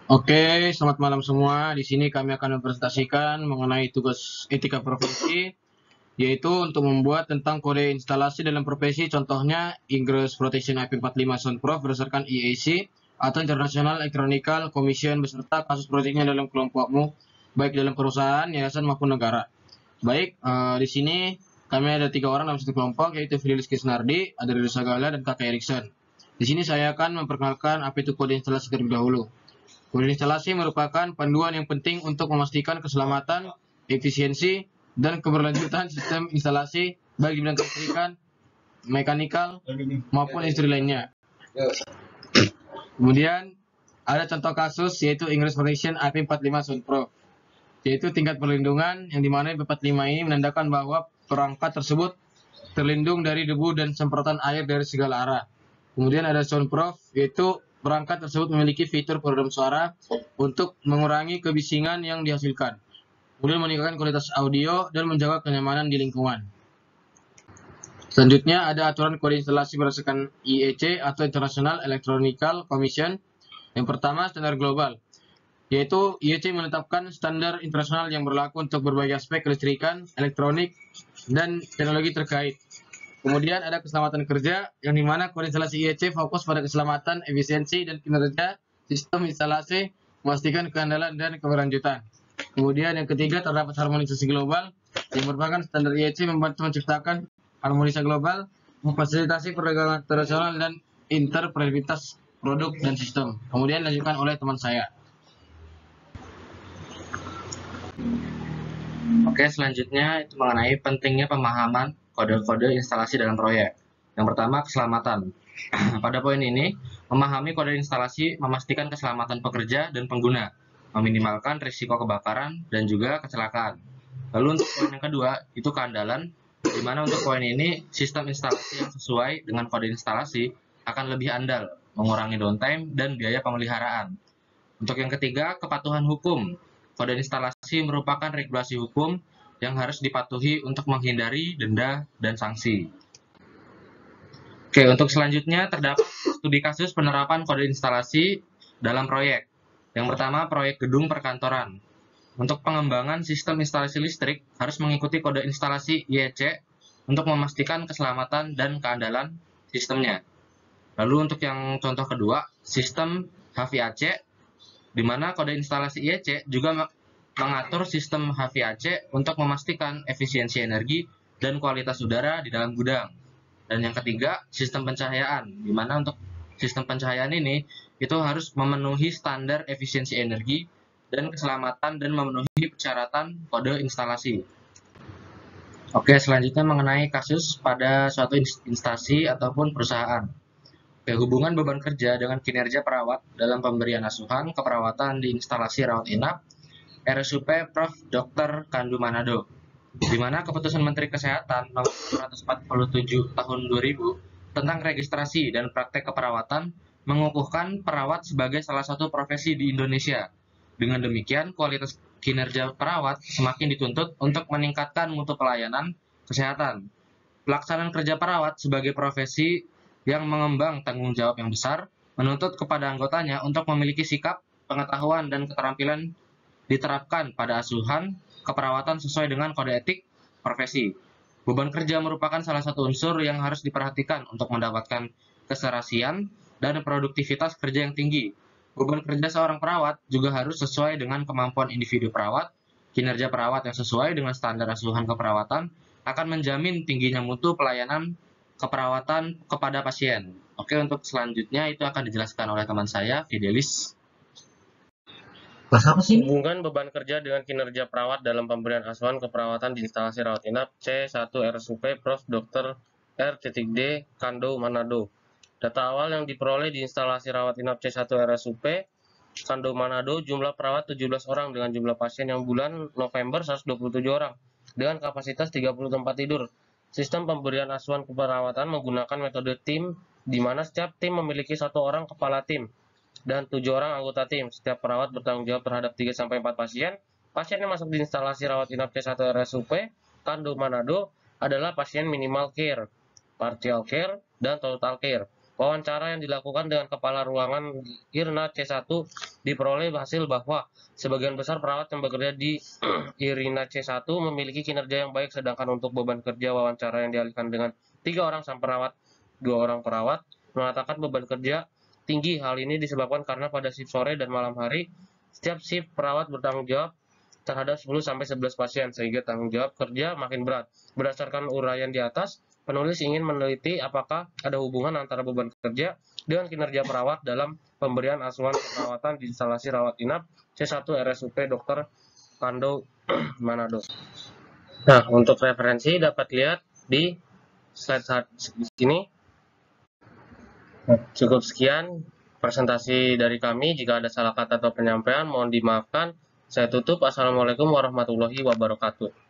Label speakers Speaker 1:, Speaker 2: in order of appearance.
Speaker 1: Oke, selamat malam semua. Di sini kami akan mempresentasikan mengenai tugas etika profesi, yaitu untuk membuat tentang kode instalasi dalam profesi, contohnya Ingress Protection IP45 Soundproof berdasarkan IEC atau International Electronical Commission beserta kasus proyeknya dalam kelompokmu, baik dalam perusahaan, yayasan maupun negara. Baik, di sini kami ada 3 orang dalam satu kelompok, yaitu Fidelis Kisnardi, ada Rizal Sagala, dan Kakak Erikson. Di sini saya akan memperkenalkan apa itu kode instalasi terlebih dahulu. Kode instalasi merupakan panduan yang penting untuk memastikan keselamatan, efisiensi, dan keberlanjutan sistem instalasi baik di bidang kelistrikan, mekanikal, maupun industri lainnya. Kemudian ada contoh kasus yaitu Ingress Protection IP45 Soundproof, yaitu tingkat perlindungan yang dimana IP45 ini menandakan bahwa perangkat tersebut terlindung dari debu dan semprotan air dari segala arah. Kemudian ada Soundproof, yaitu perangkat tersebut memiliki fitur peredam suara untuk mengurangi kebisingan yang dihasilkan. Kemudian meningkatkan kualitas audio dan menjaga kenyamanan di lingkungan. Selanjutnya ada aturan kode instalasi berdasarkan IEC atau International Electronical Commission. Yang pertama, standar global, yaitu IEC menetapkan standar internasional yang berlaku untuk berbagai aspek kelistrikan, elektronik, dan teknologi terkait. Kemudian ada keselamatan kerja, yang dimana kode instalasi IEC fokus pada keselamatan, efisiensi, dan kinerja sistem instalasi, memastikan keandalan dan keberlanjutan. Kemudian yang ketiga terdapat harmonisasi global, yang merupakan standar IEC membantu menciptakan harmonisasi global, memfasilitasi perdagangan internasional dan interoperabilitas produk dan sistem. Kemudian dilanjutkan oleh teman saya.
Speaker 2: Oke, selanjutnya itu mengenai pentingnya pemahaman kode-kode instalasi dalam proyek. Yang pertama, keselamatan. Pada poin ini, memahami kode instalasi memastikan keselamatan pekerja dan pengguna, meminimalkan risiko kebakaran dan juga kecelakaan. Lalu untuk poin yang kedua, itu keandalan, di mana untuk poin ini, sistem instalasi yang sesuai dengan kode instalasi akan lebih andal, mengurangi downtime dan biaya pemeliharaan. Untuk yang ketiga, kepatuhan hukum. Kode instalasi merupakan regulasi hukum yang harus dipatuhi untuk menghindari denda dan sanksi. Oke, untuk selanjutnya terdapat studi kasus penerapan kode instalasi dalam proyek. Yang pertama, proyek gedung perkantoran. Untuk pengembangan sistem instalasi listrik harus mengikuti kode instalasi IEC untuk memastikan keselamatan dan keandalan sistemnya. Lalu untuk yang contoh kedua, sistem HVAC, di mana kode instalasi IEC juga mengatur sistem HVAC untuk memastikan efisiensi energi dan kualitas udara di dalam gudang. Dan yang ketiga, sistem pencahayaan, di mana untuk sistem pencahayaan ini itu harus memenuhi standar efisiensi energi dan keselamatan dan memenuhi persyaratan kode instalasi. Oke, selanjutnya mengenai kasus pada suatu instansi ataupun perusahaan. Hubungan beban kerja dengan kinerja perawat dalam pemberian asuhan keperawatan di instalasi rawat inap RSUP Prof. Dr. Kandu Manado, di mana Keputusan Menteri Kesehatan Nomor 147 Tahun 2000 tentang registrasi dan praktek keperawatan mengukuhkan perawat sebagai salah satu profesi di Indonesia. Dengan demikian, kualitas kinerja perawat semakin dituntut untuk meningkatkan mutu pelayanan kesehatan. Pelaksanaan kerja perawat sebagai profesi yang mengemban tanggung jawab yang besar menuntut kepada anggotanya untuk memiliki sikap, pengetahuan, dan keterampilan diterapkan pada asuhan keperawatan sesuai dengan kode etik profesi. Beban kerja merupakan salah satu unsur yang harus diperhatikan untuk mendapatkan keserasian dan produktivitas kerja yang tinggi. Beban kerja seorang perawat juga harus sesuai dengan kemampuan individu perawat. Kinerja perawat yang sesuai dengan standar asuhan keperawatan akan menjamin tingginya mutu pelayanan keperawatan kepada pasien. Oke, untuk selanjutnya itu akan dijelaskan oleh teman saya, Fidelis.
Speaker 3: Hubungan beban kerja dengan kinerja perawat dalam pemberian asuhan keperawatan di instalasi rawat inap C1 RSUP Prof. Dr. R.D. Kando Manado. Data awal yang diperoleh di instalasi rawat inap C1 RSUP Kando Manado, jumlah perawat 17 orang dengan jumlah pasien yang bulan November 127 orang dengan kapasitas 30 tempat tidur. Sistem pemberian asuhan keperawatan menggunakan metode tim, di mana setiap tim memiliki 1 orang kepala tim dan 7 orang anggota tim. Setiap perawat bertanggung jawab terhadap 3-4 pasien. Pasien yang masuk di instalasi rawat inap C1 RSUP Kando Manado adalah pasien minimal care, partial care, dan total care. Wawancara yang dilakukan dengan Kepala Ruangan IRNA C1 diperoleh hasil bahwa sebagian besar perawat yang bekerja di IRNA C1 memiliki kinerja yang baik, sedangkan untuk beban kerja wawancara yang dialihkan dengan 3 orang sang perawat, 2 orang perawat, mengatakan beban kerja tinggi. Hal ini disebabkan karena pada shift sore dan malam hari, setiap shift perawat bertanggung jawab terhadap 10-11 pasien, sehingga tanggung jawab kerja makin berat. Berdasarkan uraian di atas, penulis ingin meneliti apakah ada hubungan antara beban kerja dengan kinerja perawat dalam pemberian asuhan keperawatan di instalasi rawat inap C1 RSUP Dr. Kando Manado. Nah, untuk referensi dapat lihat di slide di sini. Cukup sekian presentasi dari kami. Jika ada salah kata atau penyampaian, mohon dimaafkan. Saya tutup. Assalamualaikum warahmatullahi wabarakatuh.